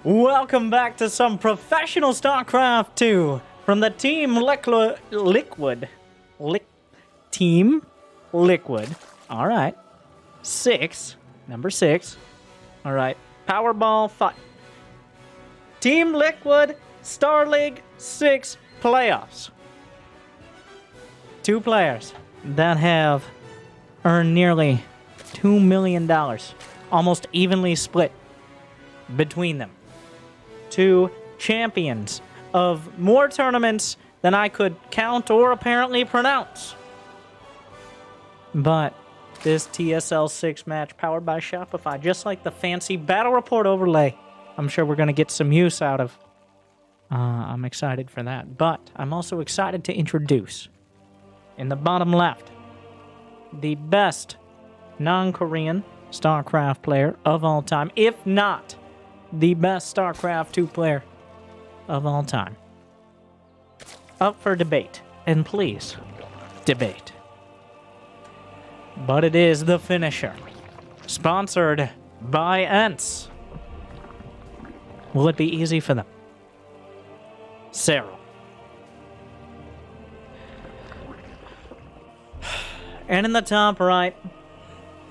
Welcome back to some professional StarCraft 2 from the Team Liquid. Team Liquid. All right. Number 6. All right. Powerball 5. Team Liquid Star League 6 playoffs. 2 players that have earned nearly $2 million, almost evenly split between them. 2 champions of more tournaments than I could count or apparently pronounce. But this TSL 6 match powered by Shopify, just like the fancy battle report overlay, I'm sure we're going to get some use out of. I'm excited for that. But I'm also excited to introduce, in the bottom left, the best non-Korean StarCraft player of all time, if not the best StarCraft 2 player of all time. Up for debate. And please, debate. But it is the finisher. Sponsored by Ents. Will it be easy for them? Serral. And in the top right,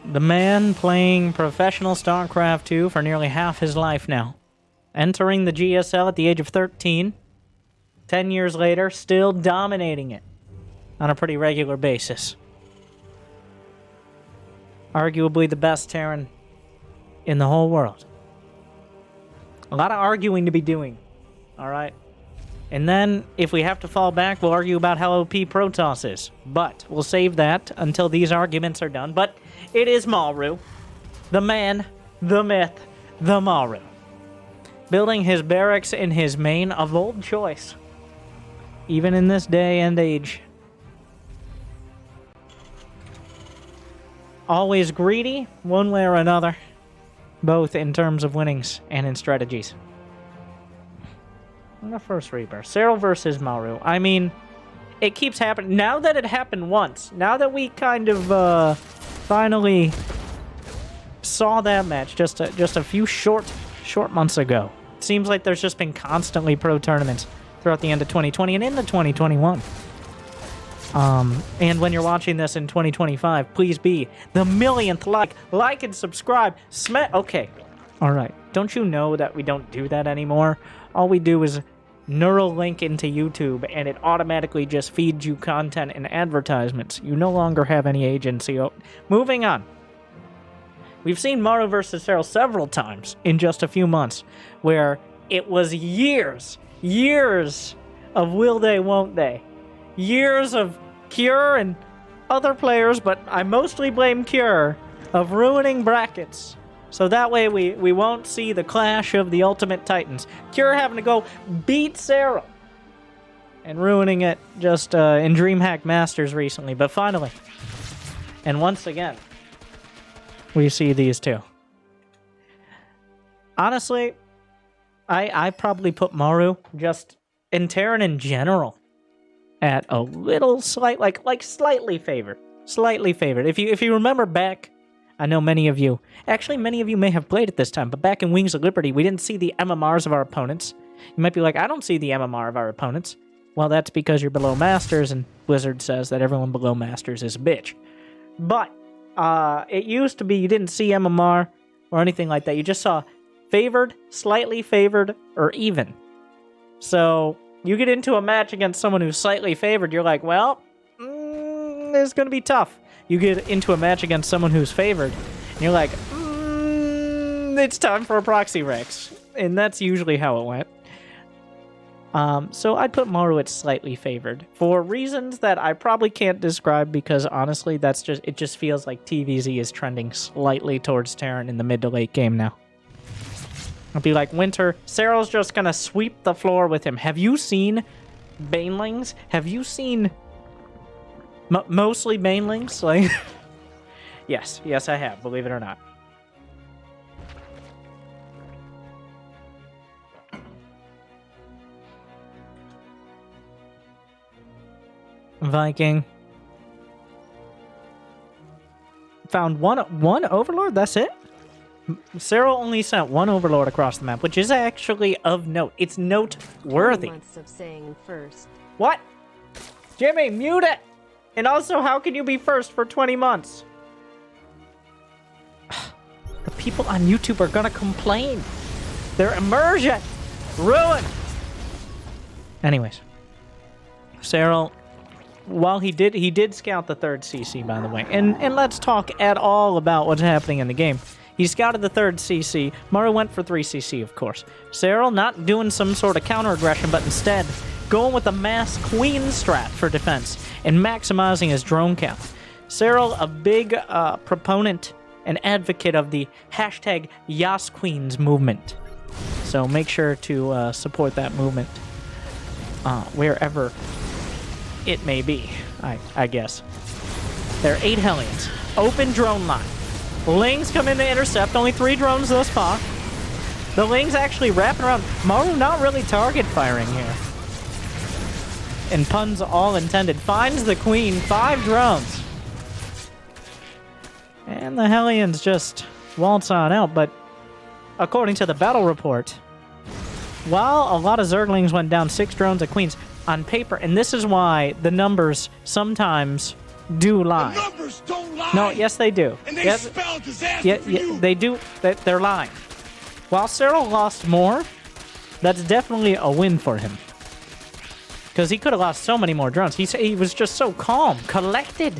the man playing professional StarCraft 2 for nearly half his life now. Entering the GSL at the age of 13. 10 years later, still dominating it on a pretty regular basis. Arguably the best Terran in the whole world. A lot of arguing to be doing. Alright? And then, if we have to fall back, we'll argue about how OP Protoss is. But we'll save that until these arguments are done. But it is Maru. The man, the myth, the Maru. Building his barracks in his main, a bold choice. Even in this day and age. Always greedy, one way or another. Both in terms of winnings and in strategies. The first Reaper. Serral versus Maru. I mean, it keeps happening. Now that it happened once, now that we kind of finally saw that match just a few short months ago, it seems like there's just been constantly pro tournaments throughout the end of 2020 and into 2021. And when you're watching this in 2025, please be the millionth like and subscribe. Okay, all right. Don't you know that we don't do that anymore? All we do is neural link into YouTube, and it automatically just feeds you content and advertisements. You no longer have any agency. Moving on. We've seen Maru versus Serral several times in just a few months, where it was years of will they, won't they. Years of Cure and other players, but I mostly blame Cure, of ruining brackets. So that way we won't see the clash of the Ultimate Titans. Cure having to go beat Serral. And ruining it just in DreamHack Masters recently. But finally, and once again, we see these two. Honestly, I probably put Maru, just in Terran in general, at a little slightly favored. Slightly favored. If you remember back, I know many of you may have played it this time, but back in Wings of Liberty, we didn't see the MMRs of our opponents. You might be like, I don't see the MMR of our opponents. Well, that's because you're below Masters, and Blizzard says that everyone below Masters is a bitch. But it used to be you didn't see MMR or anything like that. You just saw favored, slightly favored, or even. So you get into a match against someone who's slightly favored, you're like, well, it's going to be tough. You get into a match against someone who's favored, and you're like, it's time for a proxy Rex. And that's usually how it went. So I'd put Maru at slightly favored for reasons that I probably can't describe, because honestly, it just feels like TVZ is trending slightly towards Terran in the mid to late game now. I'll be like, Winter, Serral's just gonna sweep the floor with him. Have you seen Banelings? Have you seen mostly Banelings? Like, yes, I have, believe it or not. Viking. Found one Overlord, that's it? Serral only sent one Overlord across the map, which is actually of note. It's noteworthy. Months of saying first. What? Jimmy, mute it! And also, how can you be first for 20 months? The people on YouTube are gonna complain. Their immersion ruined. Anyways, Serral, while he did scout the 3rd CC, by the way. And let's talk at all about what's happening in the game. He scouted the 3rd CC. Maru went for 3 CC, of course. Serral not doing some sort of counter-aggression, but instead going with the mass queen strat for defense and maximizing his drone count. Serral, a big proponent and advocate of the hashtag YasQueens movement. So make sure to support that movement wherever it may be, I guess. There are 8 Hellions. Open drone line. Lings come in to intercept. Only 3 drones thus far. The Lings actually wrapping around. Maru not really target firing here. And puns all intended. Finds the queen. 5 drones. And the Hellions just waltz on out, but according to the battle report, while a lot of Zerglings went down, 6 drones of queens on paper, and this is why the numbers sometimes do lie. The numbers don't lie. No, yes they do. And they yes, spell disaster for you. they do. They're lying. While Serral lost more, that's definitely a win for him. Because he could have lost so many more drones. He was just so calm, collected.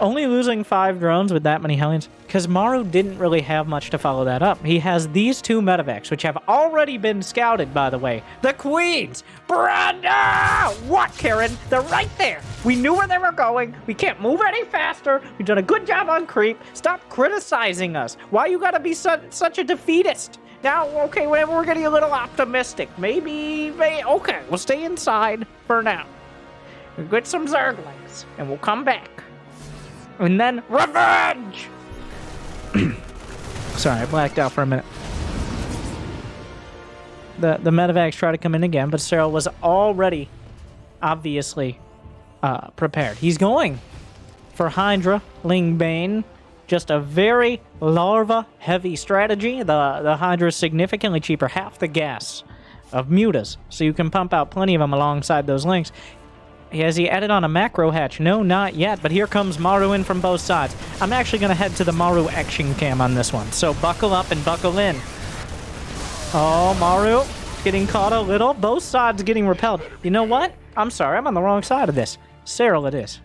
Only losing 5 drones with that many Hellions, because Maru didn't really have much to follow that up. He has these 2 medevacs, which have already been scouted, by the way. The Queens! Brenda! What, Karen? They're right there. We knew where they were going. We can't move any faster. We've done a good job on creep. Stop criticizing us. Why you gotta be such a defeatist? Now, okay, we're getting a little optimistic. Maybe, okay, we'll stay inside for now. We'll get some Zerglings, and we'll come back. And then, revenge! Sorry, I blacked out for a minute. The medevacs try to come in again, but Serral was already, obviously, prepared. He's going for Hydra, Ling Bane. Just a very larva-heavy strategy. The Hydra is significantly cheaper, half the gas of mutas, so you can pump out plenty of them alongside those links. Has he added on a macro hatch? No, not yet, but here comes Maru in from both sides. I'm actually going to head to the Maru action cam on this one, so buckle up and buckle in. Oh, Maru getting caught a little. Both sides getting repelled. You know what? I'm sorry, I'm on the wrong side of this. Serral it is.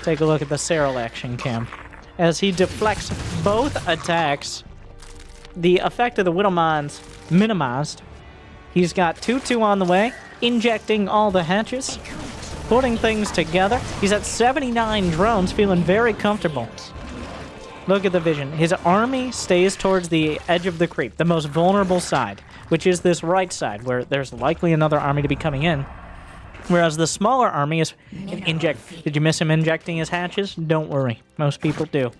Take a look at the Serral action cam. As he deflects both attacks, the effect of the Widow Mines minimized. He's got 2-2 on the way, injecting all the hatches, putting things together. He's at 79 drones, feeling very comfortable. Look at the vision. His army stays towards the edge of the creep, the most vulnerable side, which is this right side, where there's likely another army to be coming in. Whereas the smaller army is inject. Did you miss him injecting his hatches? Don't worry. Most people do.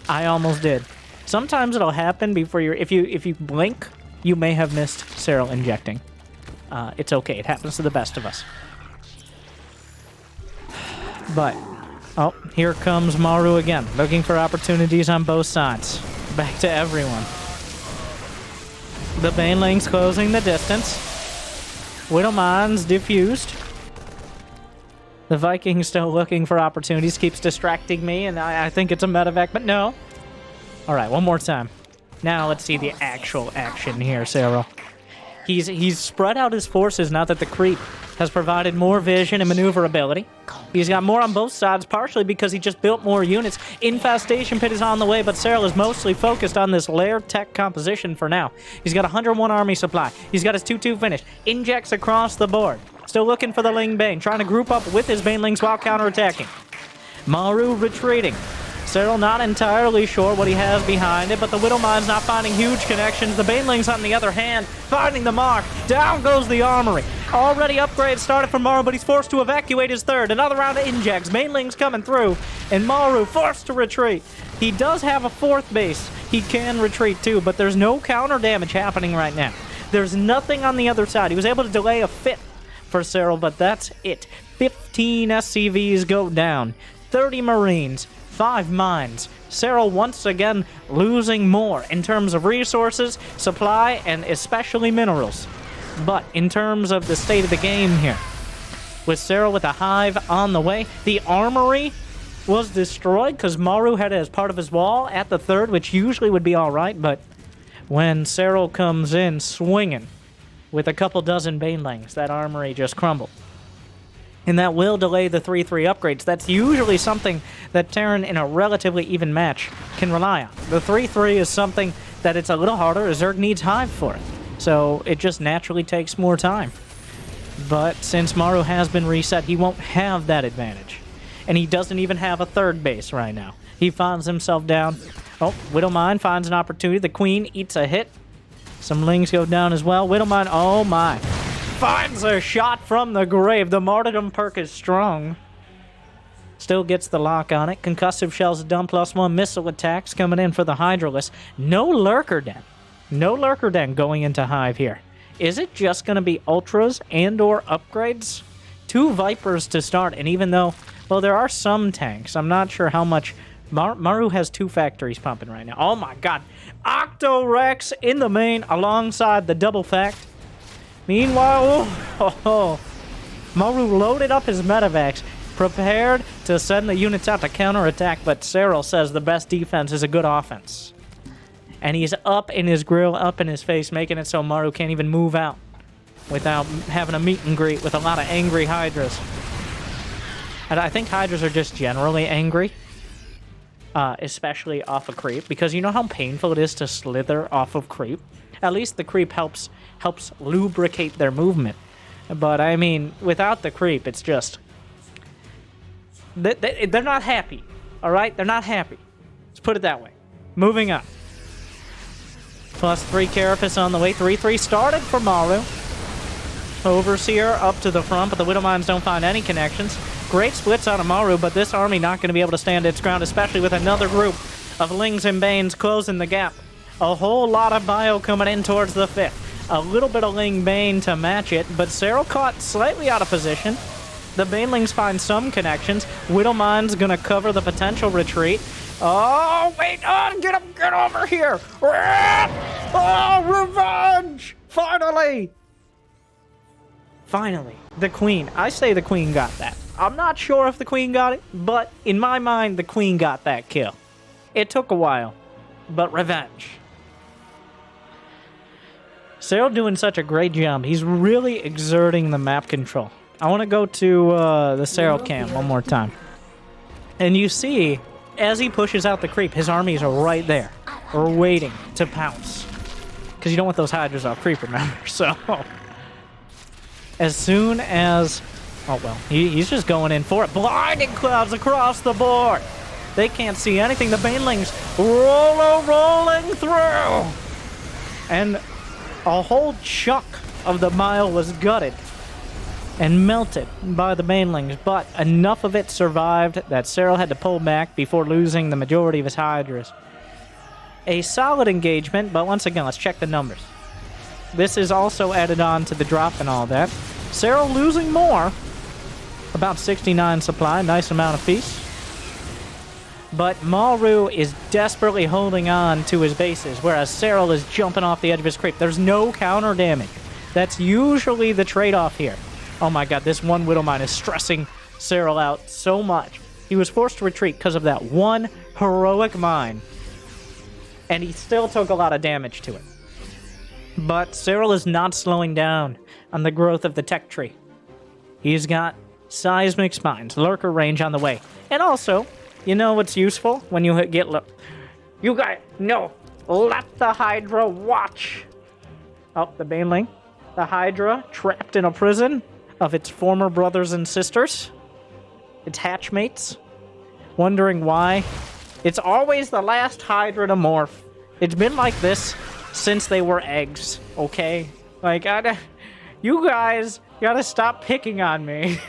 I almost did. Sometimes it'll happen before you're... If you blink, you may have missed Serral injecting. It's okay. It happens to the best of us. But, oh, here comes Maru again, looking for opportunities on both sides. Back to everyone. The Banelings closing the distance. Widow Mines diffused. The Viking still looking for opportunities, keeps distracting me, and I think it's a medevac, but no. Alright, one more time. Now let's see the actual action here, Serral. He's spread out his forces now that the creep has provided more vision and maneuverability. He's got more on both sides, partially because he just built more units. Infestation Pit is on the way, but Serral is mostly focused on this lair tech composition for now. He's got 101 army supply. He's got his 2-2 finished. Injects across the board. Still looking for the Ling Bane, trying to group up with his Banelings while counterattacking. Maru retreating. Serral not entirely sure what he has behind it, but the Widow Mine's not finding huge connections. The Banelings, on the other hand, finding the mark. Down goes the armory. Already upgrades started for Maru, but he's forced to evacuate his third. Another round of injects. Banelings coming through, and Maru forced to retreat. He does have a 4th base. He can retreat too, but there's no counter damage happening right now. There's nothing on the other side. He was able to delay a 5th for Serral, but that's it. 15 SCVs go down. 30 Marines, 5 mines. Serral once again losing more in terms of resources, supply, and especially minerals. But in terms of the state of the game here, with Serral with a hive on the way, the armory was destroyed because Maru had it as part of his wall at the 3rd, which usually would be alright, but when Serral comes in swinging with a couple dozen banelings, that armory just crumbled. And that will delay the 3-3 upgrades. That's usually something that Terran in a relatively even match can rely on. The 3-3 is something that it's a little harder. Zerg needs hive for it. So it just naturally takes more time. But since Maru has been reset, he won't have that advantage. And he doesn't even have a 3rd base right now. He finds himself down. Oh, Widowmine finds an opportunity. The Queen eats a hit. Some Lings go down as well. Widowmine, oh my. Finds a shot from the grave. The Martyrdom perk is strong. Still gets the lock on it. Concussive shells done, +1 missile attacks coming in for the Hydralisk. No Lurker Den. No Lurker Den going into Hive here. Is it just going to be Ultras and or upgrades? 2 Vipers to start, and even though, well, there are some tanks, I'm not sure how much. Maru has 2 factories pumping right now. Oh my god. Octorex in the main alongside the double fact. Meanwhile, Maru loaded up his medevacs, prepared to send the units out to counterattack, but Serral says the best defense is a good offense. And he's up in his grill, up in his face, making it so Maru can't even move out without having a meet and greet with a lot of angry Hydras. And I think Hydras are just generally angry, especially off of creep, because you know how painful it is to slither off of creep? At least the creep helps lubricate their movement. But, I mean, without the creep, it's just... They're not happy, alright? They're not happy. Let's put it that way. Moving on. +3 Carapace on the way. 3-3 started for Maru. Overseer up to the front, but the Widowmines don't find any connections. Great splits out of Maru, but this army not going to be able to stand its ground, especially with another group of Lings and Banes closing the gap. A whole lot of bio coming in towards the 5th. A little bit of Ling Bane to match it, but Serral caught slightly out of position. The Banelings find some connections. Widowmine's going to cover the potential retreat. Oh, wait, get over here. Oh, revenge! Finally! Finally, the Queen. I say the Queen got that. I'm not sure if the Queen got it, but in my mind, the Queen got that kill. It took a while, but revenge. Serral doing such a great job. He's really exerting the map control. I want to go to the Serral camp one more time. And you see, as he pushes out the creep, his armies are right there, waiting to pounce. Because you don't want those Hydras off creep, remember? So, as soon as... Oh, well, he's just going in for it. Blinding clouds across the board. They can't see anything. The Banelings rolling through. And a whole chunk of the mile was gutted and melted by the Banelings, but enough of it survived that Serral had to pull back before losing the majority of his Hydras. A solid engagement, but once again, let's check the numbers. This is also added on to the drop and all that. Serral losing more, about 69 supply, nice amount of feast. But Maru is desperately holding on to his bases, whereas Serral is jumping off the edge of his creep. There's no counter damage. That's usually the trade-off here. Oh my god, this one Widowmine is stressing Serral out so much. He was forced to retreat because of that one heroic mine. And he still took a lot of damage to it. But Serral is not slowing down on the growth of the tech tree. He's got seismic spines, lurker range on the way. And also, you know what's useful when you get... You guys, no, let the Hydra watch. Oh, the Baneling. The Hydra trapped in a prison of its former brothers and sisters. Its hatchmates. Wondering why. It's always the last Hydra to morph. It's been like this since they were eggs, okay? Like, you guys gotta stop picking on me.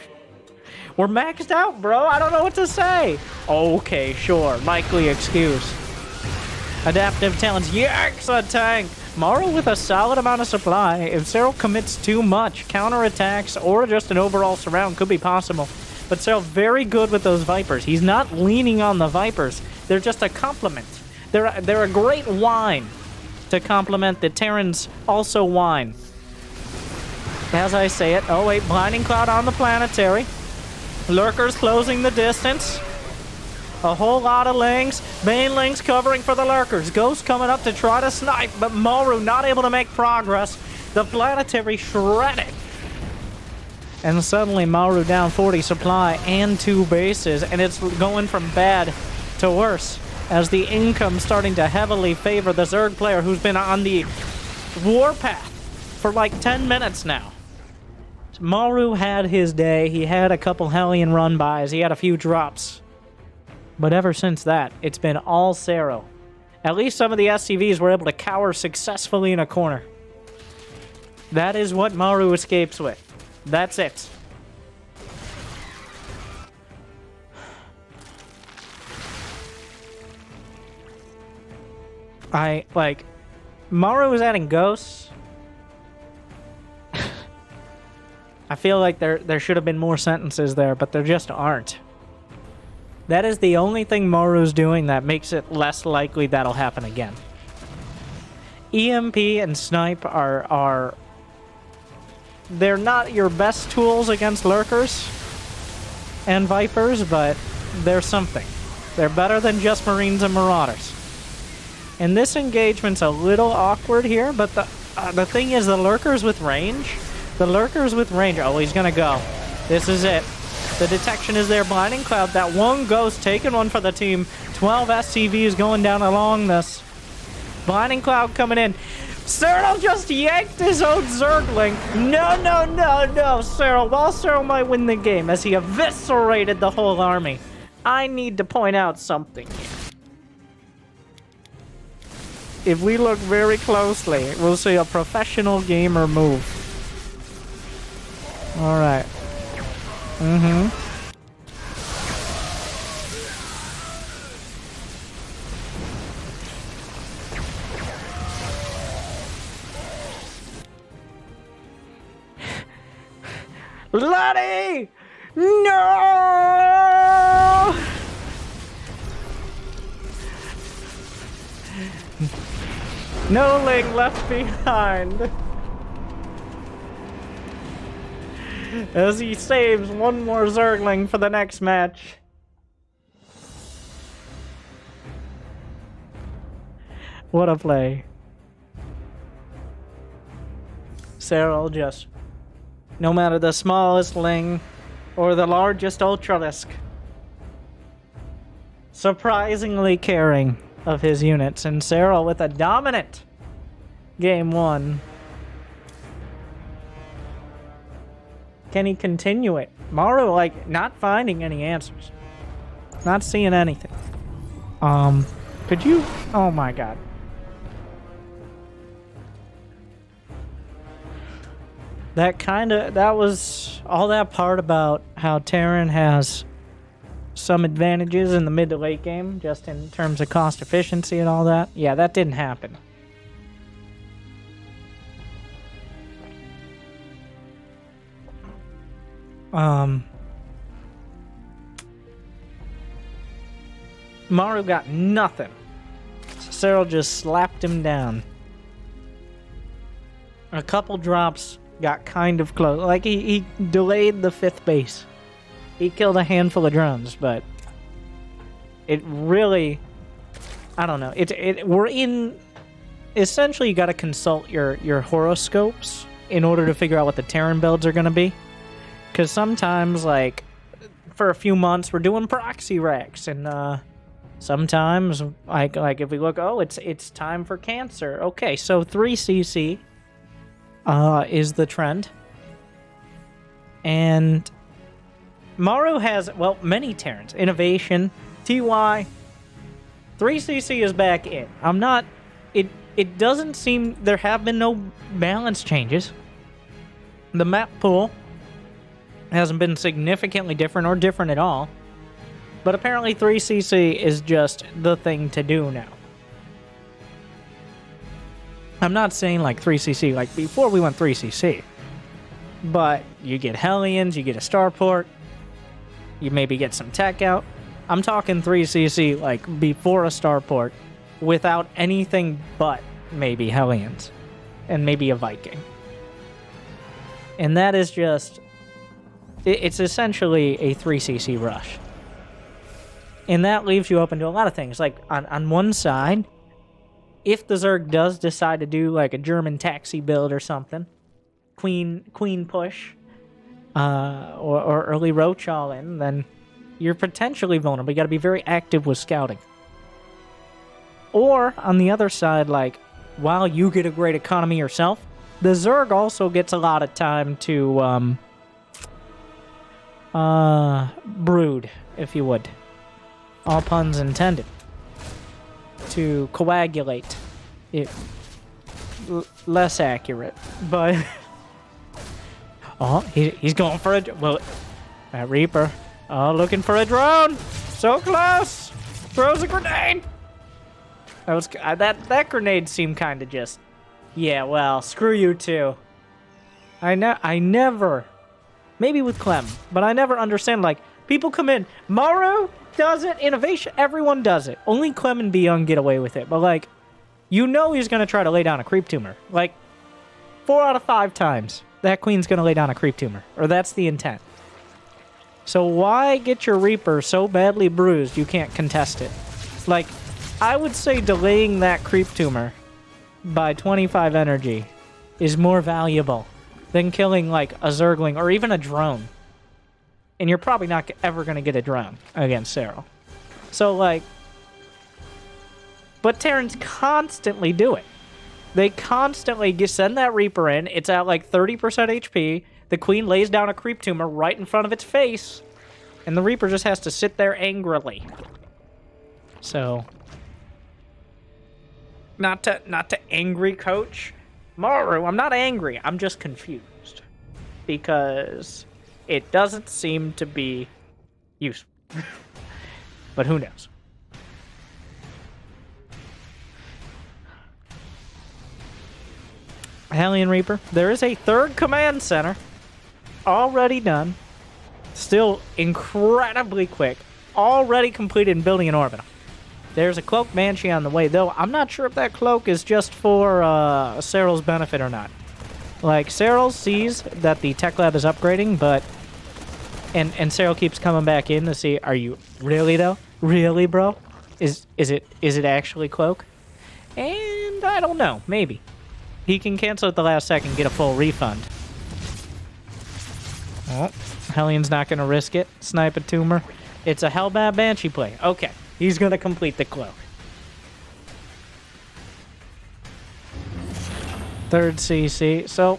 We're maxed out, bro. I don't know what to say. Okay, sure. Likely excuse. Adaptive talents. Yikes, a tank. Maru with a solid amount of supply. If Serral commits too much, counterattacks or just an overall surround could be possible. But Serral very good with those Vipers. He's not leaning on the Vipers. They're just a complement. They're a great wine to complement the Terrans also wine. As I say it, oh wait, Blinding Cloud on the Planetary. Lurkers closing the distance. A whole lot of Lings. Banelings covering for the Lurkers. Ghost coming up to try to snipe, but Maru not able to make progress. The Planetary shredded. And suddenly Maru down 40 supply and 2 bases, and it's going from bad to worse as the income starting to heavily favor the Zerg player who's been on the warpath for like 10 minutes now. Maru had his day. He had a couple Hellion run-bys. He had a few drops. But ever since that, it's been all Serral. At least some of the SCVs were able to cower successfully in a corner. That is what Maru escapes with. That's it. Maru is adding ghosts. I feel like there should have been more sentences there, but there just aren't. That is the only thing Maru's doing that makes it less likely that'll happen again. EMP and Snipe are they're not your best tools against Lurkers and Vipers, but they're something. They're better than just Marines and Marauders. And this engagement's a little awkward here, but the thing is, the Lurkers with range... The Lurkers with range... Oh, he's gonna go. This is it. The detection is there. Blinding Cloud. That one Ghost taking one for the team. 12 SCVs going down along this. Blinding Cloud coming in. Serral just yanked his own Zergling. No, no, no, no. Serral. While Serral might win the game as he eviscerated the whole army. I need to point out something here. If we look very closely, we'll see a professional gamer move. Alright. Laddie! No! No Ling left behind. As he saves one more Zergling for the next match. What a play. Serral just, no matter the smallest Ling or the largest Ultralisk, surprisingly caring of his units. And Serral with a dominant game 1. Can he continue it? Maru, like, not finding any answers. Not seeing anything. Could you... Oh my god. That was all that part about how Terran has some advantages in the mid to late game, just in terms of cost efficiency and all that. Yeah, that didn't happen. Maru got nothing. Serral just slapped him down. A couple drops got kind of close. Like, he delayed the 5th base. He killed a handful of drones, but it really... I don't know. We're in... Essentially, you gotta consult your horoscopes in order to figure out what the Terran builds are gonna be. Because sometimes, like, for a few months, we're doing proxy racks, and sometimes, like if we look, oh, it's time for Cancer. Okay, so 3cc is the trend. And Maru has, well, many Terrans. Innovation, TY, 3cc is back in. I'm not... It doesn't seem... There have been no balance changes. The map pool hasn't been significantly different or different at all. But apparently 3cc is just the thing to do now. I'm not saying like 3cc, like before we went 3cc. But you get Hellions, you get a starport. You maybe get some tech out. I'm talking 3cc, like, before a starport, without anything but maybe Hellions. And maybe a Viking. And that is just... It's essentially a 3cc rush. And that leaves you open to a lot of things. Like, on one side, if the Zerg does decide to do, like, a German taxi build or something, Queen push, or early Roach all in, then you're potentially vulnerable. You gotta be very active with scouting. Or, on the other side, like, while you get a great economy yourself, the Zerg also gets a lot of time to, brood, if you would. All puns intended. To coagulate. Less accurate, but... Oh, he's going for a... Well, that Reaper. Oh, looking for a drone! So close! Throws a grenade! That was... That grenade seemed kind of just... Yeah, well, screw you too. I never... Maybe with Clem, but I never understand, like, people come in, Maru does it, Innovation, everyone does it. Only Clem and Beyond get away with it, but, like, you know he's gonna try to lay down a creep tumor. Like, 4 out of 5 times, that queen's gonna lay down a creep tumor, or that's the intent. So why get your Reaper so badly bruised you can't contest it? Like, I would say delaying that creep tumor by 25 energy is more valuable than killing, like, a Zergling or even a drone. And you're probably not ever going to get a drone against Serral. So, like... But Terrans constantly do it. They constantly send that Reaper in. It's at, like, 30% HP. The Queen lays down a creep tumor right in front of its face. And the Reaper just has to sit there angrily. So... Not to angry coach Maru, I'm not angry, I'm just confused. Because it doesn't seem to be useful. But who knows? Hellion Reaper. There is a third command center. Already done. Still incredibly quick. Already completed in building an orbital. There's a Cloak Banshee on the way, though I'm not sure if that cloak is just for Serral's benefit or not. Like, Serral sees that the tech lab is upgrading, but... And Serral keeps coming back in to see, are you... Really, though? Really, bro? Is it actually Cloak? And I don't know. Maybe. He can cancel at the last second, get a full refund. Oh, Hellion's not going to risk it. Snipe a tumor. It's a Hellbat Banshee play. Okay. He's going to complete the cloak. Third CC. So,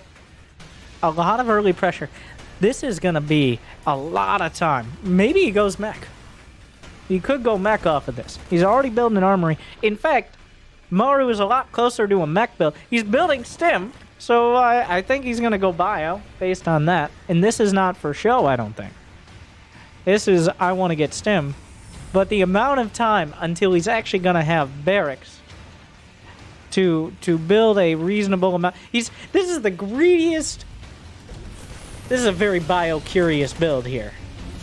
a lot of early pressure. This is going to be a lot of time. Maybe he goes mech. He could go mech off of this. He's already building an armory. In fact, Maru is a lot closer to a mech build. He's building stim, so I think he's going to go bio based on that. And this is not for show, I don't think. This is, I want to get stim. But the amount of time until he's actually going to have barracks to build a reasonable amount. This is the greediest. This is a very bio-curious build here.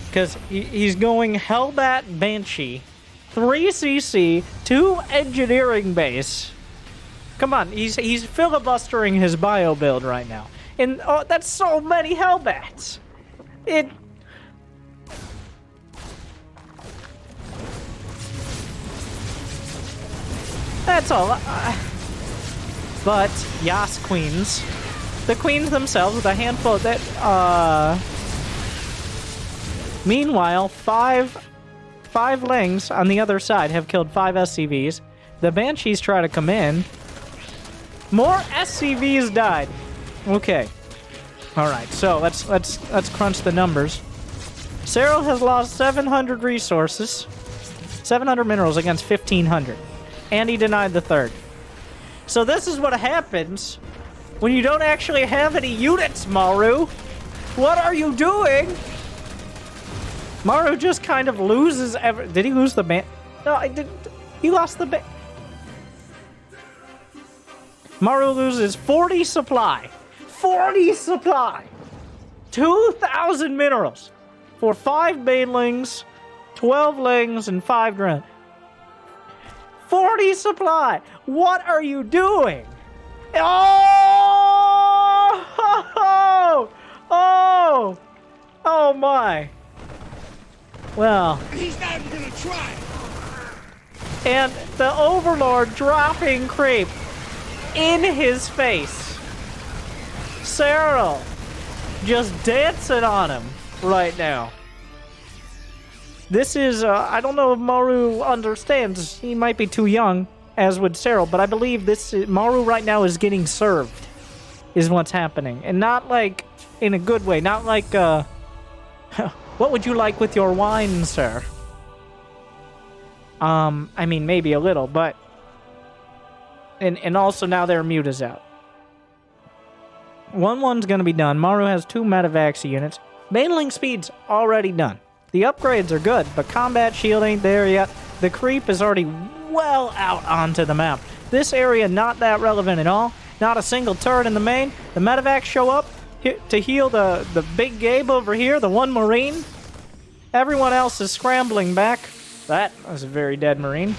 Because he's going Hellbat Banshee, 3cc, 2 engineering base. Come on, he's filibustering his bio build right now. And oh, that's so many Hellbats. That's all. But Yas Queens, the queens themselves with a handful that. Meanwhile, five Lings on the other side have killed 5 SCVs. The Banshees try to come in. More SCVs died. Okay. All right. So let's crunch the numbers. Serral has lost 700 resources, 700 minerals against 1,500. And he denied the third. So this is what happens when you don't actually have any units, Maru. What are you doing? Maru just kind of loses Did he lose the ban? No, I didn't. He lost the ban. Maru loses 40 supply. 40 supply. 2,000 minerals. for 5 banelings, 12 lings, and 5 drone. 40 supply! What are you doing? Oh! Oh! Oh my. Well. He's not even gonna try. And the Overlord dropping creep in his face. Serral just dancing on him right now. This is, I don't know if Maru understands. He might be too young, as would Serral, but I believe Maru right now is getting served, is what's happening. And not like, in a good way, not like, what would you like with your wine, sir? I mean, maybe a little, but... And also now their muta's out. 1-1's gonna be done. Maru has 2 Metavax units. Baneling speed's already done. The upgrades are good, but combat shield ain't there yet. The creep is already well out onto the map. This area not that relevant at all. Not a single turret in the main. The Metavax show up to heal the big Gabe over here, the 1 Marine. Everyone else is scrambling back. That was a very dead Marine.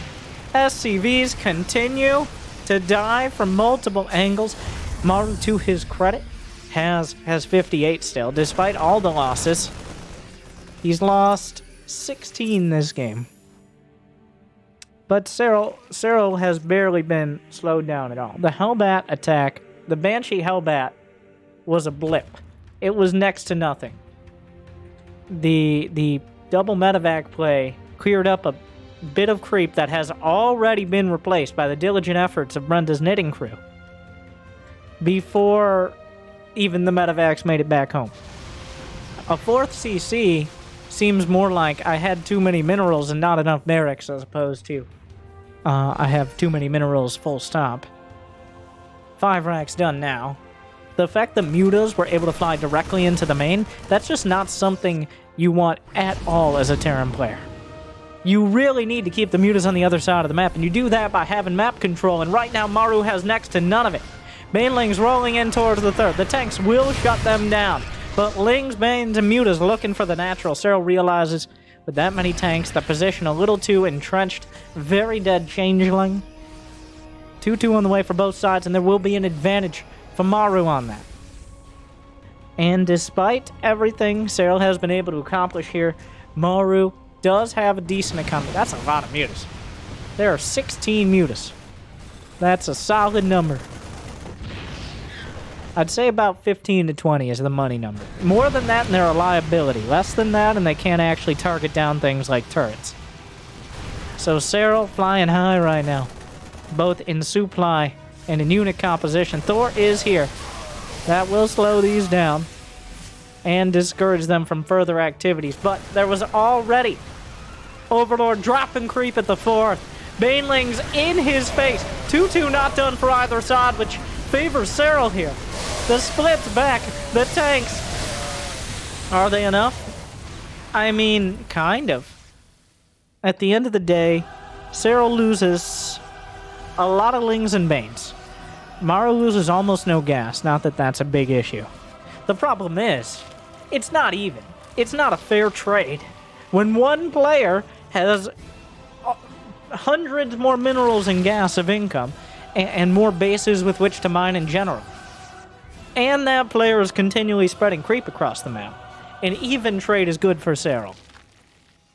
SCVs continue to die from multiple angles. Maru, to his credit, has 58 still, despite all the losses. He's lost 16 this game. But Serral has barely been slowed down at all. The Hellbat attack, the Banshee Hellbat, was a blip. It was next to nothing. The double Metavac play cleared up a bit of creep that has already been replaced by the diligent efforts of Brenda's knitting crew before even the Metavacs made it back home. A 4th CC seems more like I had too many minerals and not enough barracks, as opposed to I have too many minerals, full stop. 5 racks done now. The fact that mutas were able to fly directly into the main, that's just not something you want at all as a Terran player. You really need to keep the mutas on the other side of the map, and you do that by having map control, and right now Maru has next to none of it. Banelings rolling in towards the 3rd. The tanks will shut them down, but Lings, Banes, and mutas looking for the natural. Serral realizes with that many tanks, the position a little too entrenched. Very dead Changeling. 2-2 on the way for both sides, and there will be an advantage for Maru on that. And despite everything Serral has been able to accomplish here, Maru does have a decent economy. That's a lot of mutas. There are 16 mutas. That's a solid number. I'd say about 15 to 20 is the money number. More than that, and they're a liability. Less than that, and they can't actually target down things like turrets. So Serral flying high right now, both in supply and in unit composition. Thor is here. That will slow these down and discourage them from further activities. But there was already Overlord dropping creep at the 4th. Banelings in his face. 2-2 not done for either side, which favors Serral here. The split's back. The tanks. Are they enough? I mean, kind of. At the end of the day, Serral loses a lot of Lings and Banes. Maru loses almost no gas. Not that that's a big issue. The problem is, it's not even. It's not a fair trade. When one player has hundreds more minerals and gas of income and more bases with which to mine in general, and that player is continually spreading creep across the map, an even trade is good for Serral.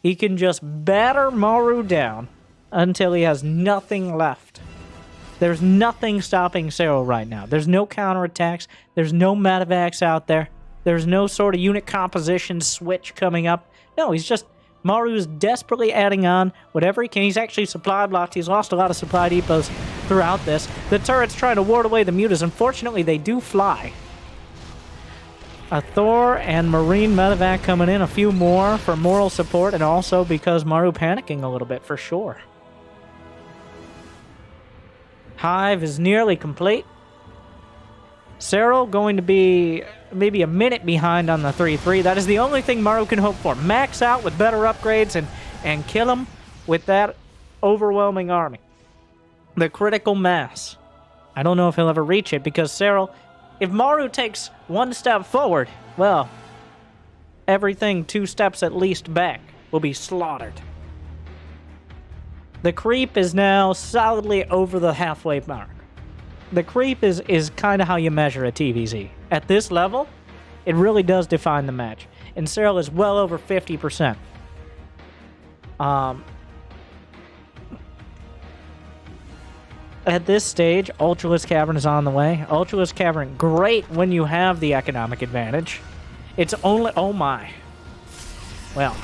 He can just batter Maru down until he has nothing left. There's nothing stopping Serral right now. There's no counterattacks. There's no Metavacs out there. There's no sort of unit composition switch coming up. No, he's just... Maru's desperately adding on whatever he can. He's actually supply blocked. He's lost a lot of supply depots throughout this. The turret's trying to ward away the mutas. Unfortunately, they do fly. A Thor and Marine Medevac coming in. A few more for moral support, and also because Maru panicking a little bit for sure. Hive is nearly complete. Serral going to be maybe a minute behind on the 3-3. That is the only thing Maru can hope for. Max out with better upgrades and kill him with that overwhelming army. The critical mass. I don't know if he'll ever reach it because Serral, if Maru takes one step forward, well, everything 2 steps at least back will be slaughtered. The creep is now solidly over the halfway mark. The creep is kind of how you measure a TVZ. At this level, it really does define the match. And Serral is well over 50%. At this stage, Ultralisk Cavern is on the way. Ultralisk Cavern, great when you have the economic advantage. It's only... Oh my. Well.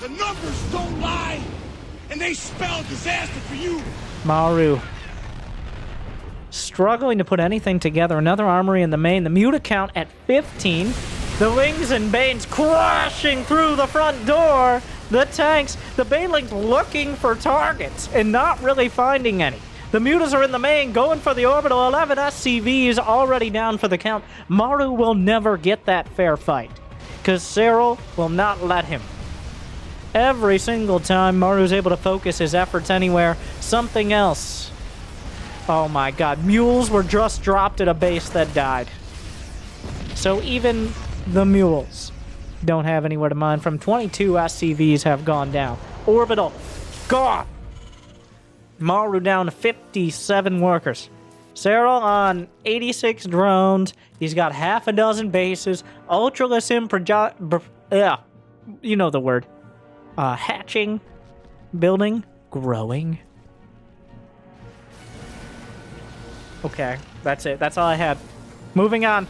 The numbers don't lie, and they spell disaster for you. Maru. Struggling to put anything together. Another armory in the main. The mute account at 15. The Wings and Banes crashing through the front door. The tanks, the Banelings looking for targets and not really finding any. The Mutas are in the main, going for the orbital. 11 SCVs already down for the count. Maru will never get that fair fight, because Serral will not let him. Every single time Maru's able to focus his efforts anywhere, something else. Oh my god, mules were just dropped at a base that died. So even the mules don't have anywhere to mine from. 22 SCVs have gone down. Orbital, gone. Maru down to 57 workers. Serral on 86 drones. He's got half a dozen bases. Ultralisk you know the word. Hatching, building, growing. Okay, that's it. That's all I had. Moving on.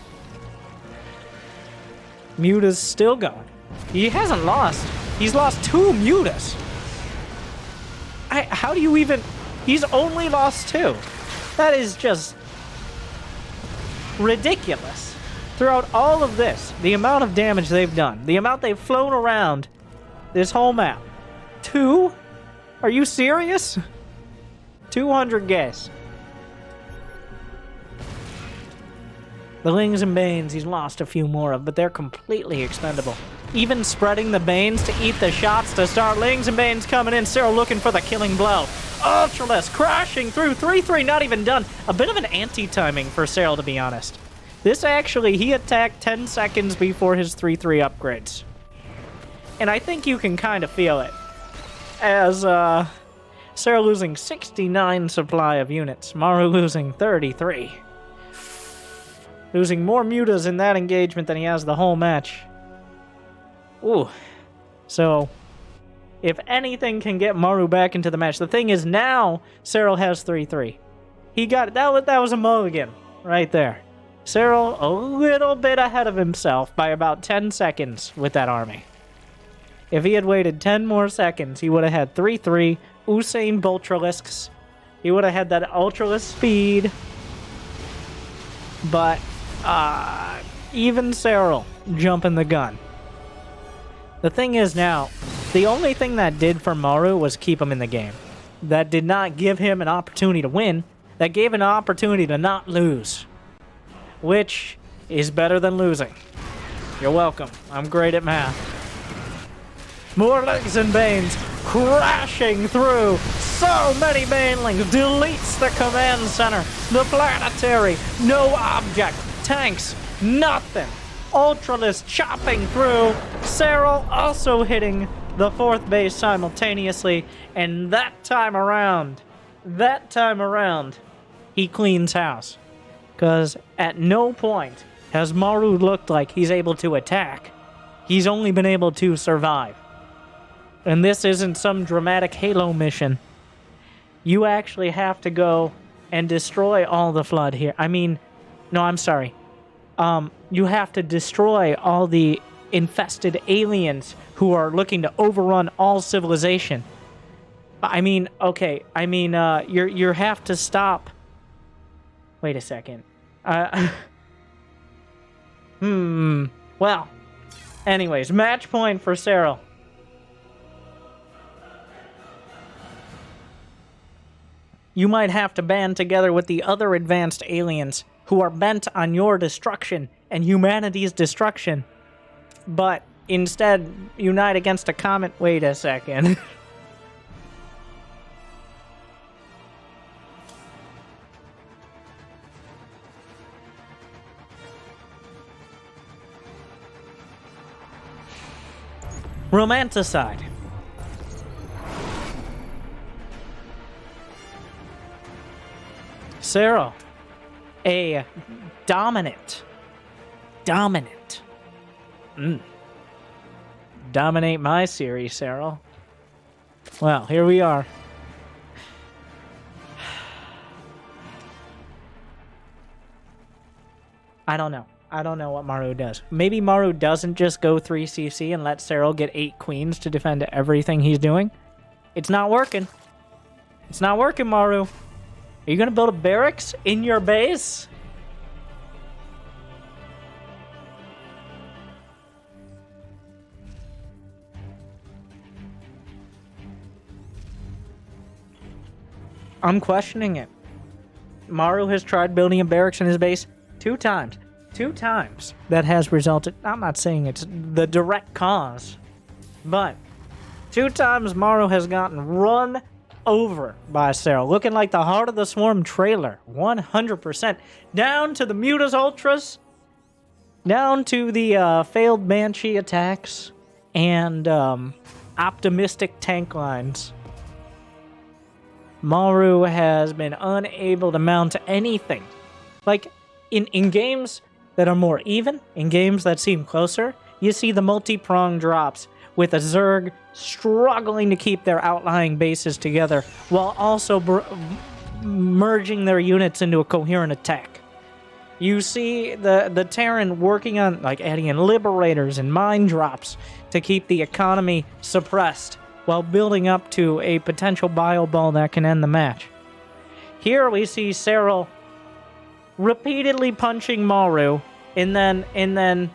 Muta's still going. He hasn't lost. He's lost 2 Mutas. How do you even... He's only lost 2. That is just ridiculous. Throughout all of this, the amount of damage they've done, the amount they've flown around this whole map. 2? Are you serious? 200 gas. The Wings and Banes, he's lost a few more of, but they're completely expendable. Even spreading the Banes to eat the shots to start. Wings and Banes coming in. Serral looking for the killing blow. Ultralisk crashing through. 3-3 not even done. A bit of an anti-timing for Serral, to be honest. This actually, he attacked 10 seconds before his 3-3 upgrades. And I think you can kind of feel it. As, Serral losing 69 supply of units. Maru losing 33. Losing more mutas in that engagement than he has the whole match. Ooh. So, if anything can get Maru back into the match. The thing is, now, Serral has 3-3. He got it. That was a mulligan right there. Serral a little bit ahead of himself by about 10 seconds with that army. If he had waited 10 more seconds, he would have had 3-3 Usain Boltralisks. He would have had that Ultralisk speed. But, even Serral jumping the gun. The thing is now, the only thing that did for Maru was keep him in the game. That did not give him an opportunity to win. That gave an opportunity to not lose. Which is better than losing. You're welcome. I'm great at math. More Wings and Banes crashing through. So many Banelings. Deletes the command center. The planetary. No object. Tanks. Nothing. Ultralisk chopping through. Serral also hitting the 4th base simultaneously. And that time around, he cleans house. Because at no point has Maru looked like he's able to attack. He's only been able to survive. And this isn't some dramatic Halo mission. You actually have to go and destroy all the Flood here. I mean, no, I'm sorry. You have to destroy all the infested aliens who are looking to overrun all civilization. I mean, okay. I mean, you have to stop. Wait a second. Well. Anyways, match point for Serral. You might have to band together with the other advanced aliens who are bent on your destruction and humanity's destruction. But instead, unite against a comet. Wait a second. Romanticide. Serral, a dominant. Dominate my series, Serral. Well, here we are. I don't know. I don't know what Maru does. Maybe Maru doesn't just go 3CC and let Serral get 8 queens to defend everything he's doing. It's not working. It's not working, Maru. Are you going to build a barracks in your base? I'm questioning it. Maru has tried building a barracks in his base 2 times. 2 times. That has resulted... I'm not saying it's the direct cause, but 2 times Maru has gotten run over by Serral. Looking like the Heart of the Swarm trailer. 100%. Down to the Mutas Ultras. Down to the failed Banshee attacks. And optimistic tank lines. Maru has been unable to mount anything. Like, in games that are more even, in games that seem closer, you see the multi-prong drops with a Zerg struggling to keep their outlying bases together while also merging their units into a coherent attack. You see the Terran working on, like, adding in Liberators and Mine Drops to keep the economy suppressed while building up to a potential bio ball that can end the match. Here we see Serral repeatedly punching Maru and then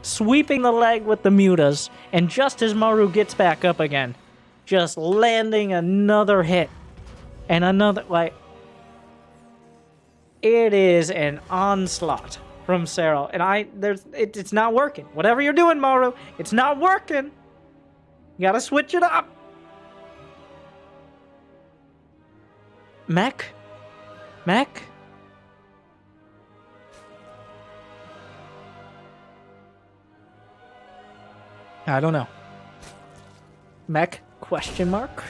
sweeping the leg with the Mutas, and just as Maru gets back up again, just landing another hit and another, like, it is an onslaught from Serral, and it's not working. Whatever you're doing, Maru, it's not working. You gotta switch it up. Mech? I don't know. Mech? Question mark?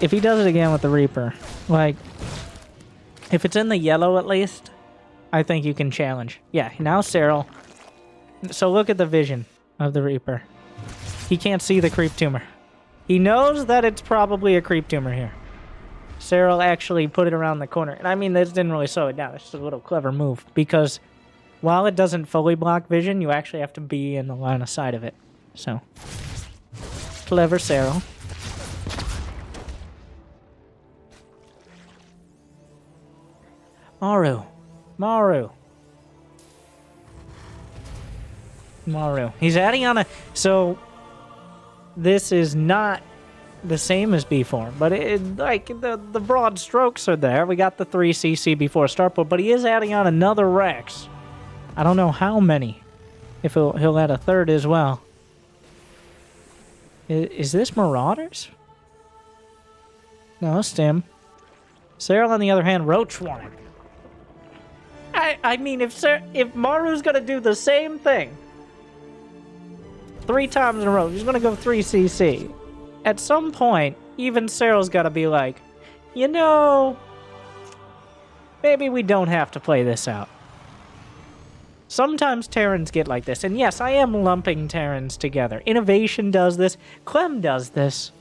If he does it again with the Reaper, like, if it's in the yellow at least, I think you can challenge. Yeah, now Serral. So look at the vision of the Reaper. He can't see the creep tumor. He knows that it's probably a creep tumor here. Serral actually put it around the corner. And I mean, this didn't really slow it down. It's just a little clever move. Because while it doesn't fully block vision, you actually have to be in the line of sight of it. So, clever Serral. Maru. He's adding on a... So, this is not the same as before, but like the broad strokes are there. We got the 3CC before Starport, but he is adding on another Rex. I don't know how many. If he'll add a third as well. Is this Marauders? No, Stim. Serral, on the other hand, Roach Warren. I mean, if Maru's gonna do the same thing 3 times in a row, he's gonna go 3CC. At some point, even Serral's gotta be like, you know, maybe we don't have to play this out. Sometimes Terrans get like this, and yes, I am lumping Terrans together. Innovation does this. Clem does this.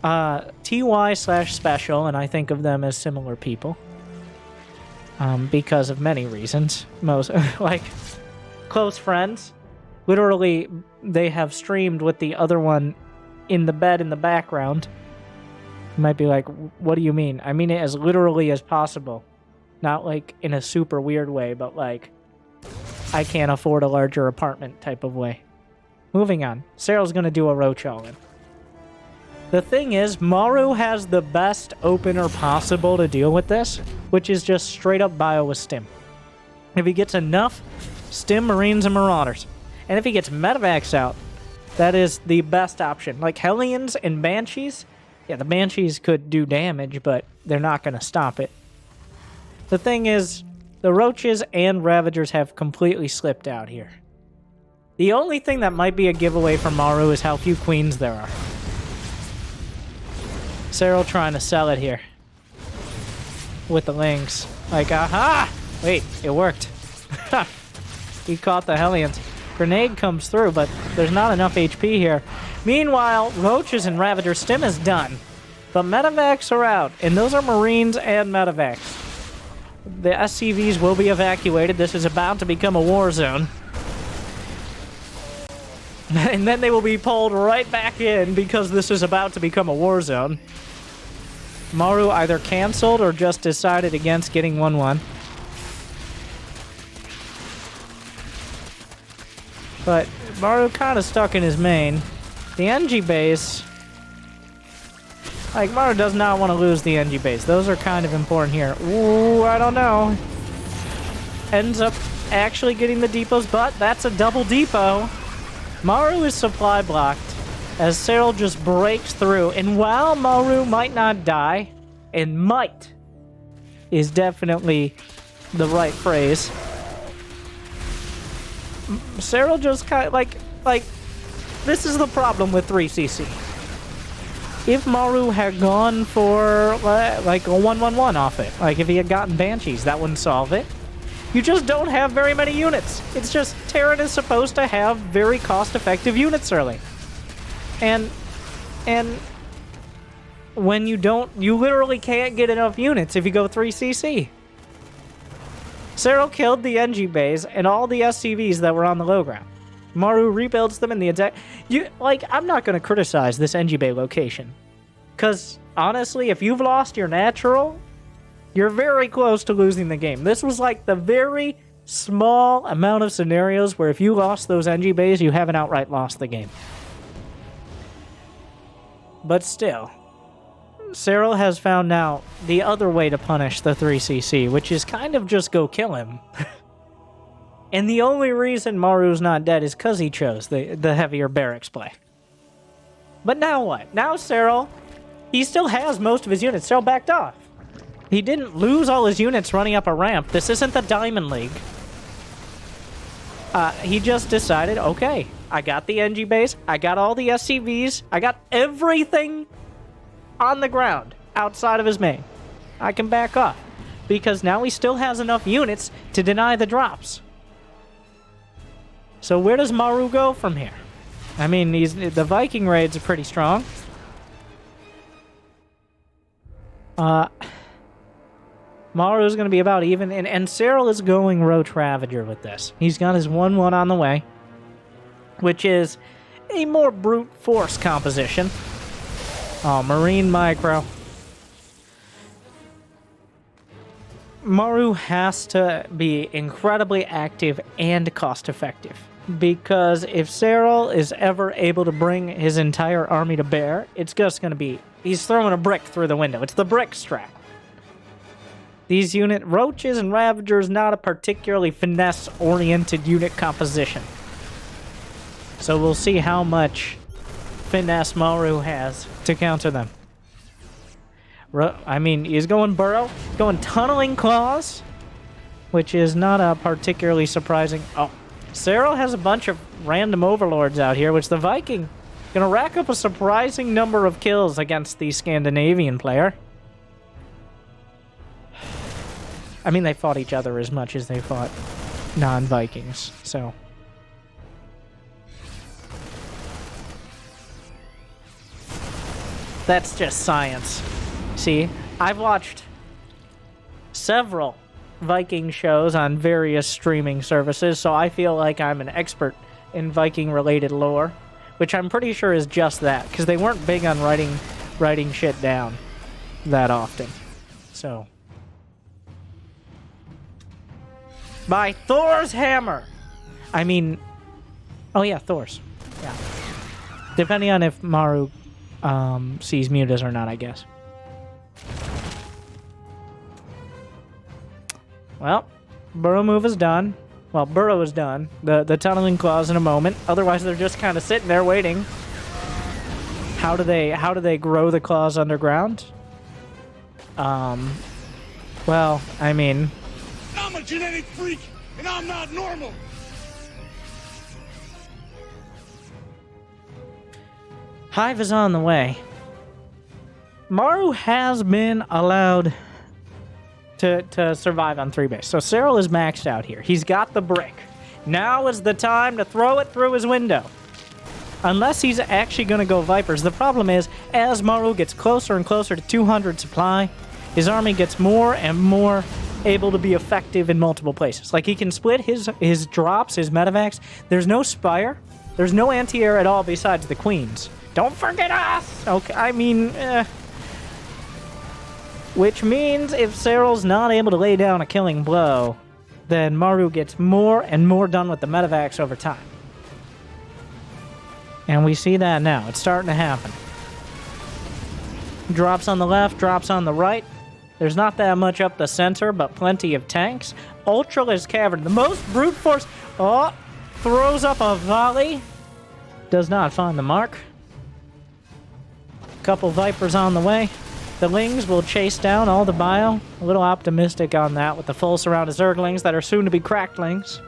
TY/Special, and I think of them as similar people. Because of many reasons. Most, like, close friends. Literally, they have streamed with the other one in the bed in the background. You might be like, what do you mean? I mean it as literally as possible. Not like in a super weird way, but like, I can't afford a larger apartment type of way. Moving on. Serral's gonna do a Roach all-in. The thing is, Maru has the best opener possible to deal with this, which is just straight up bio with Stim. If he gets enough Stim, Marines, and Marauders, and if he gets Medivacs out, that is the best option. Like Hellions and Banshees, yeah, the Banshees could do damage, but they're not going to stop it. The thing is, the Roaches and Ravagers have completely slipped out here. The only thing that might be a giveaway for Maru is how few queens there are. Serral trying to sell it here. With the Lynx. Like, aha! Wait, it worked. He caught the Hellions. Grenade comes through, but there's not enough HP here. Meanwhile, Roaches and Ravager Stim is done. But medevacs are out, and those are Marines and medevacs. The SCVs will be evacuated. This is about to become a war zone. And then they will be pulled right back in because this is about to become a war zone. Maru either canceled or just decided against getting 1-1. But Maru kind of stuck in his main. The NG base... Like, Maru does not want to lose the NG base. Those are kind of important here. Ooh, I don't know. Ends up actually getting the depots, but that's a double depot. Maru is supply blocked as Serral just breaks through. And while Maru might not die, and might is definitely the right phrase, Serral just kind of like, this is the problem with 3cc. If Maru had gone for, like, a 1-1-1 off it, like if he had gotten Banshees, that wouldn't solve it. You just don't have very many units. It's just, Terran is supposed to have very cost-effective units early. And when you don't, you literally can't get enough units if you go 3cc. Serral killed the NG bays and all the SCVs that were on the low ground. Maru rebuilds them in the attack. I'm not going to criticize this NG bay location. Because, honestly, if you've lost your natural, you're very close to losing the game. This was like the very small amount of scenarios where if you lost those NG bays, you haven't outright lost the game. But still, Serral has found now the other way to punish the 3cc, which is kind of just go kill him. And the only reason Maru's not dead is because he chose the heavier barracks play. But now what? Now Serral, he still has most of his units. Serral backed off. He didn't lose all his units running up a ramp. This isn't the Diamond League. He just decided, okay, I got the NG base, I got all the SCVs, I got everything on the ground outside of his main. I can back off. Because now he still has enough units to deny the drops. So where does Maru go from here? I mean, the Viking raids are pretty strong. Maru's going to be about even, and Serral is going Roach Ravager with this. He's got his 1-1 on the way, which is a more brute force composition. Oh, Marine Micro. Maru has to be incredibly active and cost-effective. Because if Serral is ever able to bring his entire army to bear, it's just going to be... He's throwing a brick through the window. It's the brick strat. These Roaches and Ravagers, not a particularly finesse-oriented unit composition. So we'll see how much finesse Maru has to counter them. I mean, he's going Burrow, going Tunneling Claws, which is not a particularly surprising... Oh, Serral has a bunch of random overlords out here, which the Viking gonna rack up a surprising number of kills against the Scandinavian player. I mean, they fought each other as much as they fought non-Vikings, so... That's just science. See, I've watched several Viking shows on various streaming services, so I feel like I'm an expert in Viking-related lore, which I'm pretty sure is just that, because they weren't big on writing shit down that often. So... By Thor's hammer! I mean... Oh yeah, Thor's. Yeah. Depending on if Maru sees mutas or not, I guess. Well, Burrow move is done. Well, Burrow is done. The Tunneling Claws in a moment. Otherwise, they're just kind of sitting there waiting. How do they grow the claws underground? Well, I mean... I'm a genetic freak, and I'm not normal. Hive is on the way. Maru has been allowed to survive on 3 base. So Serral is maxed out here. He's got the brick. Now is the time to throw it through his window. Unless he's actually going to go Vipers. The problem is, as Maru gets closer and closer to 200 supply, his army gets more and more able to be effective in multiple places. Like, he can split his drops, his medevacs. There's no Spire. There's no anti-air at all besides the Queens. Don't forget us! Okay, I mean, which means if Serral's not able to lay down a killing blow, then Maru gets more and more done with the medevacs over time. And we see that now. It's starting to happen. Drops on the left, drops on the right. There's not that much up the center, but plenty of tanks. Ultralisk Cavern, the most brute force. Oh, throws up a volley. Does not find the mark. Couple Vipers on the way. The Lings will chase down all the bio. A little optimistic on that with the full surround of Zerglings that are soon to be Cracklings.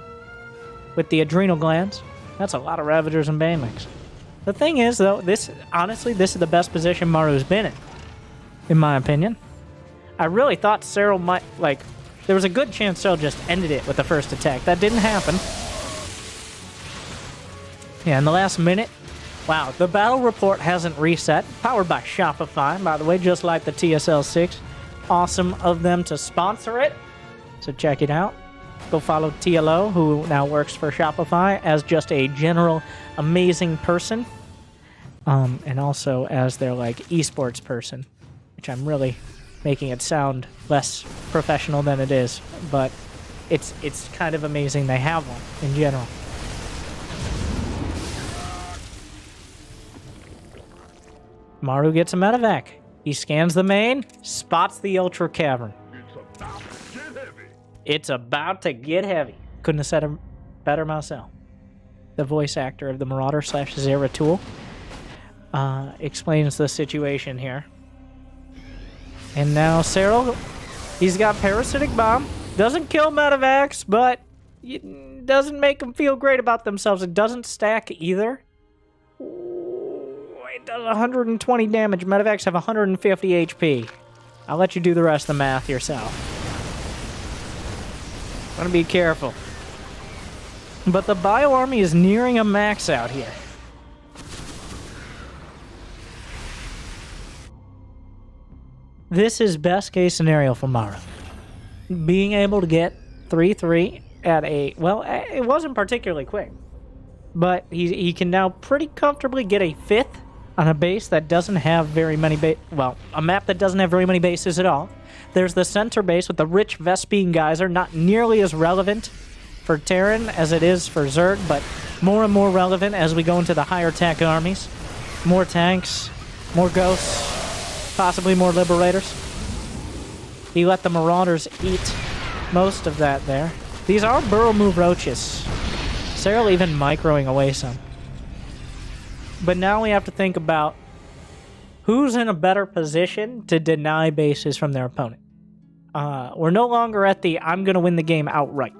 With the adrenal glands. That's a lot of Ravagers and Banelings. The thing is, though, honestly, this is the best position Maru's been in my opinion. I really thought Serral might, there was a good chance Serral just ended it with the first attack. That didn't happen. Yeah, in the last minute, wow, the battle report hasn't reset. Powered by Shopify, by the way, just like the TSL 6. Awesome of them to sponsor it. So check it out. Go follow TLO, who now works for Shopify, as just a general amazing person. And also as their, esports person. Which I'm really making it sound less professional than it is. But it's kind of amazing they have one in general. Maru gets a medevac. He scans the main, spots the Ultra Cavern. It's about to get heavy. Couldn't have said it better myself. The voice actor of the Marauder / Zeratul explains the situation here. And now Serral, he's got Parasitic Bomb. Doesn't kill medevacs, but it doesn't make them feel great about themselves. It doesn't stack either. It does 120 damage. Medevacs have 150 HP. I'll let you do the rest of the math yourself. Want to be careful. But the Bio Army is nearing a max out here. This is best case scenario for Maru. Being able to get 3-3 at a... Well, it wasn't particularly quick. But he can now pretty comfortably get a 5th on a base that doesn't have very many a map that doesn't have very many bases at all. There's the center base with the rich Vespine Geyser, not nearly as relevant for Terran as it is for Zerg, but more and more relevant as we go into the higher tech armies. More tanks, more ghosts, possibly more liberators. He let the Marauders eat most of that there. These are burrow move roaches. Serral even microing away some. But now we have to think about who's in a better position to deny bases from their opponent. We're no longer at the I'm going to win the game outright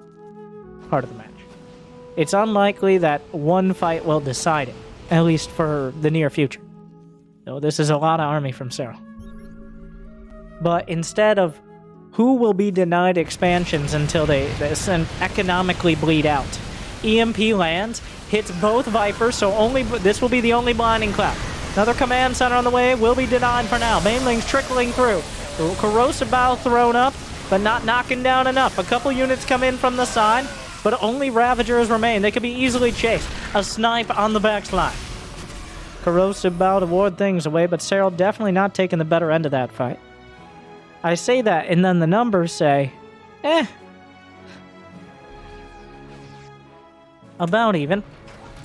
part of the match. It's unlikely that one fight will decide it, at least for the near future. So this is a lot of army from Serral. But instead of who will be denied expansions until they economically bleed out, EMP lands, hits both Vipers, so this will be the only blinding cloud. Another command center on the way will be denied for now. Banelings trickling through. Corrosive Bow thrown up, but not knocking down enough. A couple units come in from the side, but only Ravagers remain. They could be easily chased. A snipe on the backslide. Corrosive Bow to ward things away, but Serral definitely not taking the better end of that fight. I say that, and then the numbers say, about even.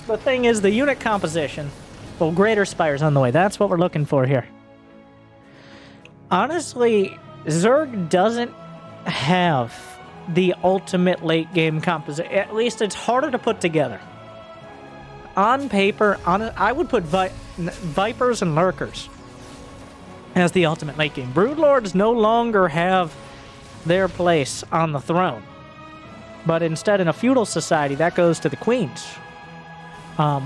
The thing is, the unit composition. Well, Greater Spire's on the way. That's what we're looking for here. Honestly, Zerg doesn't have the ultimate late-game composition. At least it's harder to put together. On paper, I would put Vipers and Lurkers as the ultimate late game. Broodlords no longer have their place on the throne. But instead, in a feudal society, that goes to the queens,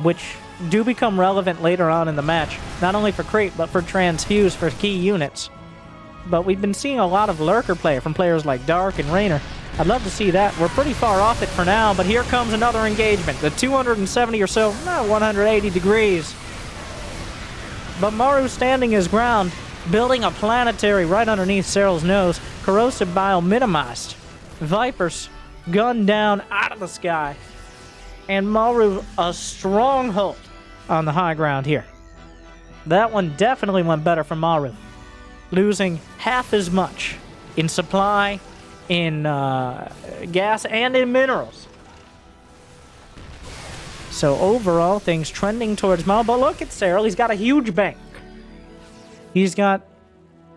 which do become relevant later on in the match, not only for creep, but for transfuse for key units. But we've been seeing a lot of lurker play from players like Dark and Raynor. I'd love to see that. We're pretty far off it for now, but here comes another engagement. The 270 or so, 180 degrees. But Maru standing his ground, building a planetary right underneath Serral's nose. Corrosive Bile minimized. Vipers gunned down out of the sky. And Maru a stronghold on the high ground here. That one definitely went better for Maru. Losing half as much in supply, in gas, and in minerals. So overall, things trending towards Maru. But look at Serral, he's got a huge bank. He's got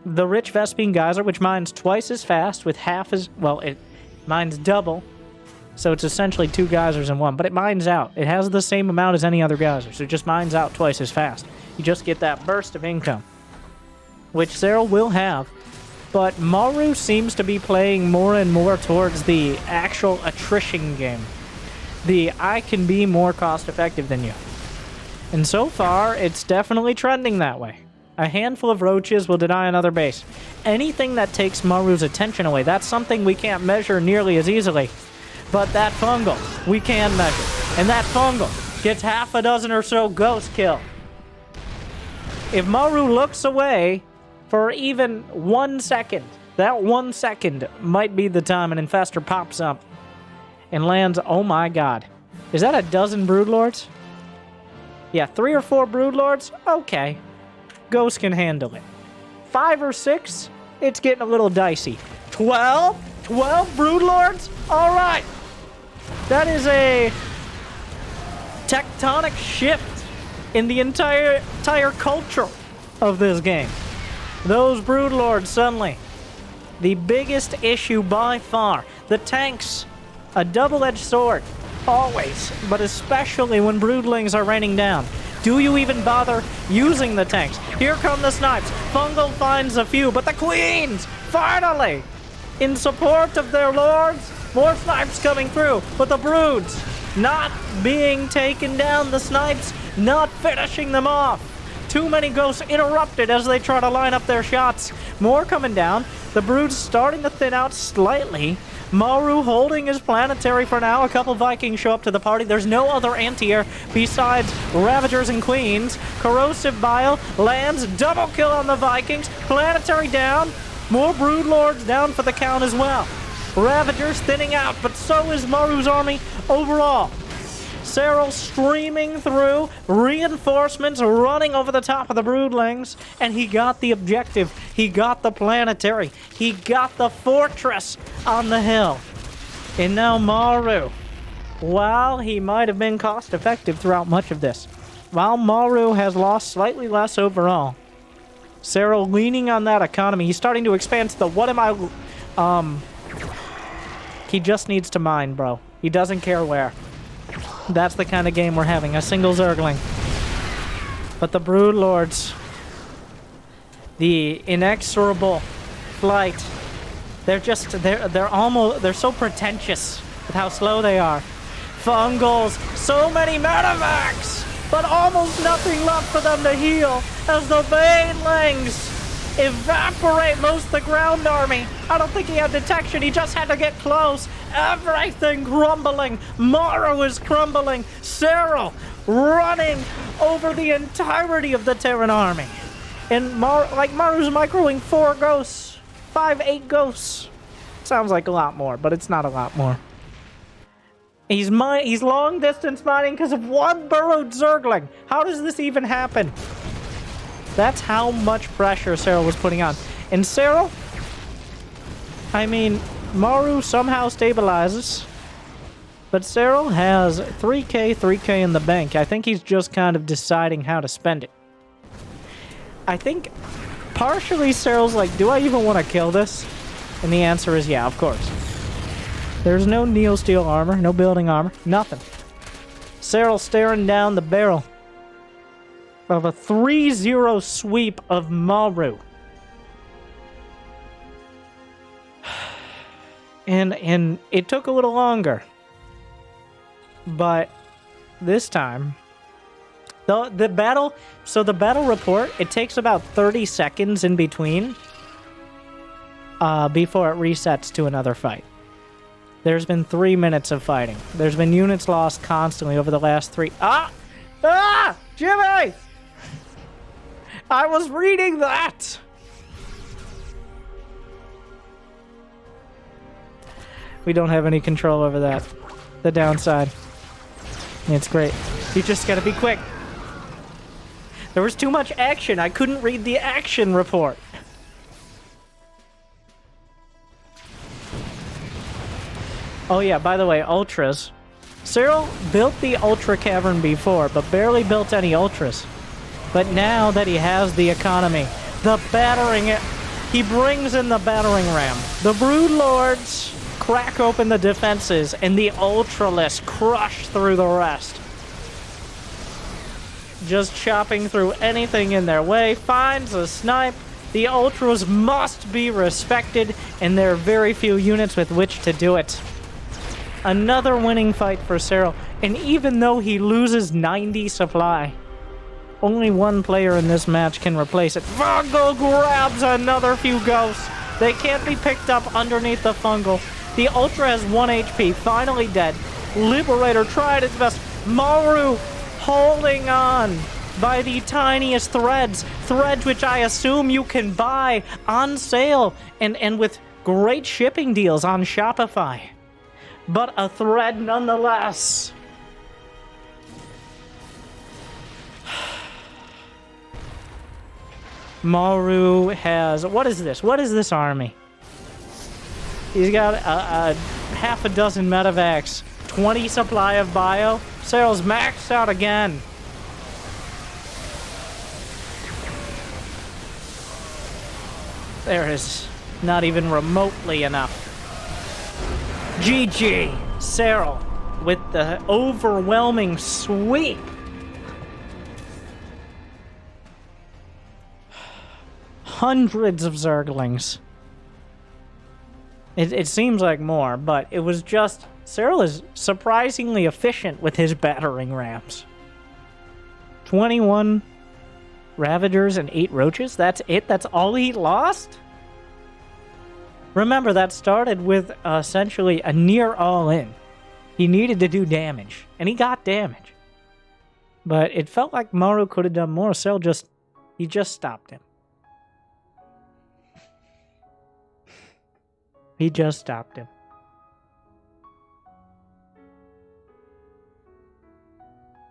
the rich Vespine Geyser, which mines twice as fast with half as... Well, it mines double. So it's essentially 2 geysers in one. But it mines out. It has the same amount as any other geyser. So it just mines out twice as fast. You just get that burst of income, which Serral will have. But Maru seems to be playing more and more towards the actual attrition game. The I can be more cost-effective than you. And so far, it's definitely trending that way. A handful of roaches will deny another base. Anything that takes Maru's attention away, that's something we can't measure nearly as easily. But that fungal, we can measure. And that fungal gets half a dozen or so ghost kill. If Maru looks away for even 1 second, that 1 second might be the time an infestor pops up and lands. Oh my god. Is that a dozen broodlords? Yeah, 3 or 4 broodlords? Okay. Ghost can handle it. 5 or 6? It's getting a little dicey. 12? 12 broodlords? Alright. That is a tectonic shift in the entire culture of this game. Those broodlords suddenly. The biggest issue by far. The tanks. A double-edged sword. Always. But especially when broodlings are raining down. Do you even bother using the tanks? Here come the snipes. Fungal finds a few, but the queens, finally, in support of their lords, more snipes coming through, but the broods not being taken down. The snipes not finishing them off. Too many ghosts interrupted as they try to line up their shots. More coming down. The broods starting to thin out slightly. Maru holding his planetary for now. A couple Vikings show up to the party. There's no other anti-air besides Ravagers and Queens. Corrosive Bile lands. Double kill on the Vikings. Planetary down. More Broodlords down for the count as well. Ravagers thinning out, but so is Maru's army overall. Serral streaming through, reinforcements running over the top of the broodlings, and he got the objective. He got the planetary. He got the fortress on the hill. And now Maru, while he might have been cost-effective throughout much of this, while Maru has lost slightly less overall, Serral leaning on that economy. He's starting to expand to the what am I... He just needs to mine, bro. He doesn't care where. That's the kind of game we're having. A single Zergling. But the Broodlords, the inexorable flight, they're so pretentious with how slow they are. Fungals, so many medevacs, but almost nothing left for them to heal as the Banelings evaporate most of the ground army. I don't think he had detection. He just had to get close. Everything crumbling. Maru is crumbling. Serral running over the entirety of the Terran army. And Maru's microing 4 ghosts. 5, 8 ghosts. Sounds like a lot more, but it's not a lot more. He's long distance mining because of 1 burrowed Zergling. How does this even happen? That's how much pressure Serral was putting on. And Serral, I mean, Maru somehow stabilizes, but Serral has 3k in the bank. I think he's just kind of deciding how to spend it. I think partially Serral's like, do I even want to kill this? And the answer is yeah, of course. There's no Neo Steel armor, no building armor, nothing. Serral staring down the barrel of a 3-0 sweep of Maru. And it took a little longer. But this time, the battle, so the battle report, it takes about 30 seconds in between before it resets to another fight. There's been 3 minutes of fighting. There's been units lost constantly over the last 3... Ah! Jimmy! I was reading that! We don't have any control over that. The downside. It's great. You just gotta be quick. There was too much action. I couldn't read the action report. Oh yeah, by the way, Ultras. Serral built the Ultra Cavern before, but barely built any Ultras. But now that he has the economy, the battering... He brings in the battering ram. The Brood Lords crack open the defenses, and the Ultralists crush through the rest. Just chopping through anything in their way, finds a snipe. The Ultras must be respected, and there are very few units with which to do it. Another winning fight for Serral, and even though he loses 90 supply, only one player in this match can replace it. Fungal grabs another few ghosts. They can't be picked up underneath the Fungal. The Ultra has 1 HP, finally dead. Liberator tried its best. Maru holding on by the tiniest threads. Threads which I assume you can buy on sale and with great shipping deals on Shopify. But a thread nonetheless. Maru has... What is this? What is this army? He's got a half a dozen medevacs, 20 supply of bio. Serral's maxed out again. There is not even remotely enough. GG, Serral with the overwhelming sweep. Hundreds of Zerglings. It seems like more, but it was just... Serral is surprisingly efficient with his battering rams. 21 Ravagers and 8 Roaches? That's it? That's all he lost? Remember, that started with essentially a near all-in. He needed to do damage, and he got damage. But it felt like Maru could have done more. Serral just stopped him. He just stopped him.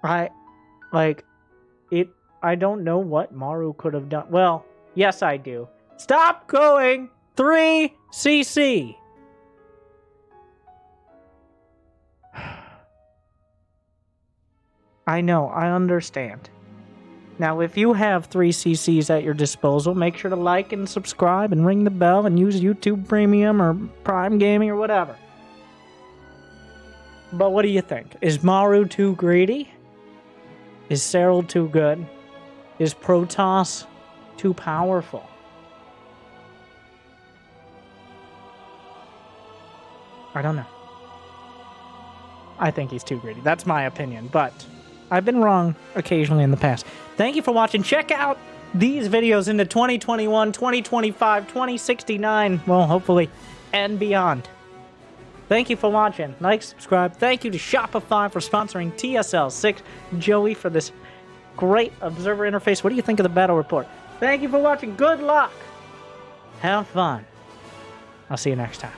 I don't know what Maru could have done. Well, yes, I do. Stop going! 3 CC! I know, I understand. Now, if you have 3 CCs at your disposal, make sure to like and subscribe and ring the bell and use YouTube Premium or Prime Gaming or whatever. But what do you think? Is Maru too greedy? Is Serral too good? Is Protoss too powerful? I don't know. I think he's too greedy. That's my opinion, but I've been wrong occasionally in the past. Thank you for watching. Check out these videos into 2021, 2025, 2069, well, hopefully, and beyond. Thank you for watching. Like, subscribe. Thank you to Shopify for sponsoring TSL 6. Joey for this great observer interface. What do you think of the battle report? Thank you for watching. Good luck. Have fun. I'll see you next time.